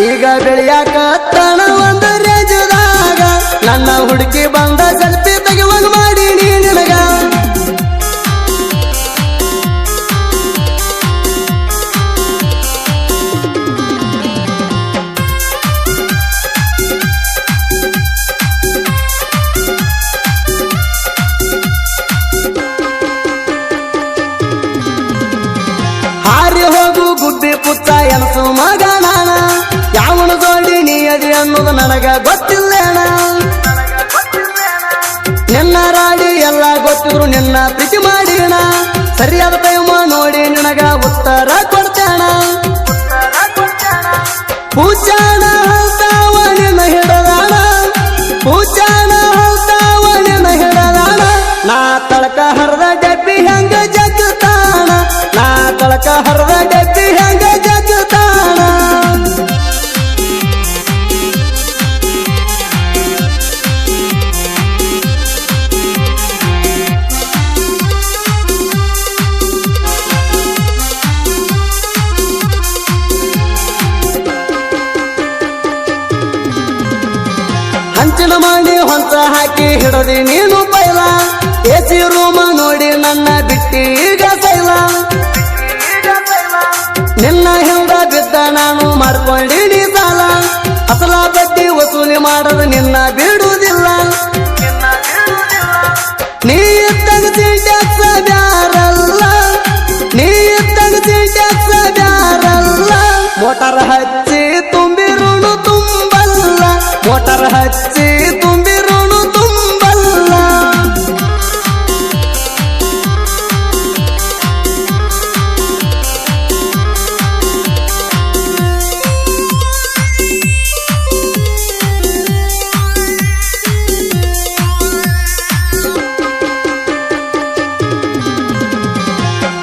ಈಗ ಬೆಳೆಯಾಕ ತಣ ಒಂದು ರೇಜದಾಗ ನನ್ನ ಹುಡುಕಿ ಬಂದ ಸೆಲ್ಫಿ ತೆಗೆಯುವಾಗ ಮಾಡಿ ನೀ ನಿನಗ ಹಾರಿ ಹೋಗು ಗುಬ್ಬಿ ಪುತ್ತ ಎನಸು ಮಗ ನಾನ ಯಾವನು ಜೋಡಿ ನೀ ಅದಿ ಅನ್ನೋದು ನನಗ ಗೊತ್ತಿಲ್ಲೇಣ ನಿನ್ನ ರಾಡಿ ಎಲ್ಲ ಗೊತ್ತಿದ್ರು ನಿನ್ನ ಪ್ರೀತಿ ಮಾಡಿಣ ಸರಿಯಾದ ಟೈಮ ನೋಡಿ ನಿನಗ ಉತ್ತರ ಕೊಡ್ತೇಣ ಪೂಜಾನ ಹಲ್ತಾವ ನಿನ್ನ ಹಿಡದಾಣ ಪೂಜಾನ ಹಲ್ತಾವ ನಿನ್ನ ಹಿಡದಾಣ ನಾ ತಳಕ ಹರದ ಡಬ್ಬಿ ಹೆಂಗ ಜಗ್ತಾಣ ನಾ ತಳಕ ಹರದ ಡಬ್ಬಿ ಹೆಂಗ ಜಗ್ತಾಣ ಹಂಚಿನ ಮಾಡಿ ಹೊಂಚ ಹಾಕಿ ಹಿಡದಿ ನೀನು ಪೈಲ ಎಸಿ ರೂಮ ನೋಡಿ ನನ್ನ ಬಿಟ್ಟಿ ಈಗ ಸೈಲ ನಿನ್ನ ಹಿಂದ ಬಿದ್ದ ನಾನು ಮಾಡ್ಕೊಂಡಿನಿ ಸಾಲ ಅಸಲ ಬಡ್ಡಿ ವಸೂಲಿ ಮಾಡದು ನಿನ್ನ ಬಿಡುವುದಿಲ್ಲ ನೀ ತಗಸಿ ಟ್ಯಾಕ್ಸ ಬ್ಯಾರಲ್ಲ ನೀ ತಗಸಿ ಟ್ಯಾಕ್ಸ ಬ್ಯಾರಲ್ಲ ಮೋಟಾರ್ ಹಚ್ಚಿ ತುಂಬಿರುಣು ತುಂಬಲ್ಲ ಮೋಟಾರ್ ಹಚ್ಚಿ ತುಂಬಿರುಣು ತುಂಬಲ್ಲ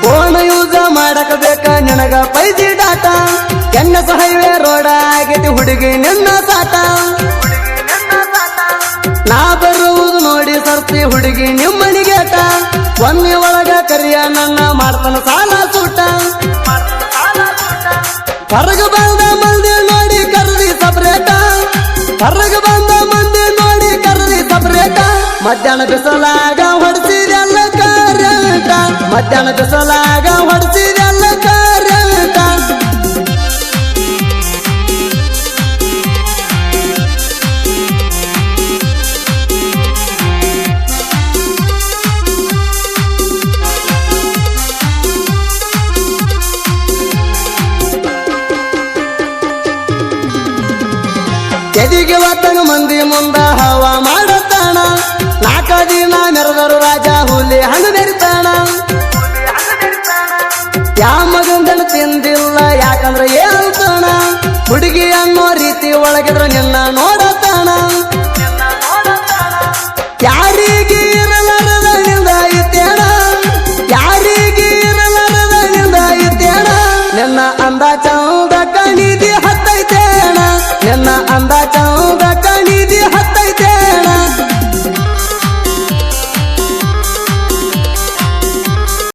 ಫೋನ್ ಯೂಸ್ ಮಾಡಕ ಬೇಕ ನಿನಗ ಪೈಜಿ ಡಾಟಾ ಎನ್ಎಸ್ ಹೈವೇ ರೋಡ ಆಗೈತಿ ಹುಡುಗಿ ನಿನ್ನ ಸಾಟ ನಾ ಬರುವುದು ನೋಡಿ ಸರ್ತಿ ಹುಡುಗಿ ನಿಮ್ಮನಿಗೇಟ ಒಮ್ಮೆ ಒಳಗ ಕರಿಯ ನನ್ನ ಮಾಡ್ತಾನ ಸಾಲ ಸೂಟ ಹೊರಗ ಬಂದ ಮಂದಿ ನೋಡಿ ಕರ್ರಿ ಸಪ್ರೇಟ ಹೊರಗ ಬಂದ ಮಂದಿ ನೋಡಿ ಕರ್ರಿ ಸಪ್ರೇಟ ಮಧ್ಯಾಹ್ನ ಬಿಸಲಾಗ ಹೊಡ್ಸಿದೆಲ್ಲ ಕರೆಂಟ ಮಧ್ಯಾಹ್ನ ಬಿಸಲಾಗ ಹೊಡ್ಸಿದೆಲ್ಲ ಕರೆಂಟ ಎದಿಗೆ ಒತ್ತಂಗ ಮಂದಿ ಮುಂದ ಹವ ಮಾಡತಾಣ ನಾಲ್ಕ ದಿನ ಮೆರೆದರು ರಾಜ ಹುಲಿ ಹಂಗ ಮೆರಿತಾಣ ಯಾ ಮಗಂದನ ತಿಂದಿಲ್ಲ ಯಾಕಂದ್ರೆ ಹೇಳ್ತಾಣ ಹುಡುಗಿ ಅನ್ನೋ ರೀತಿ ಒಳಗಿದ್ರ ನಿನ್ನ ನೋಡ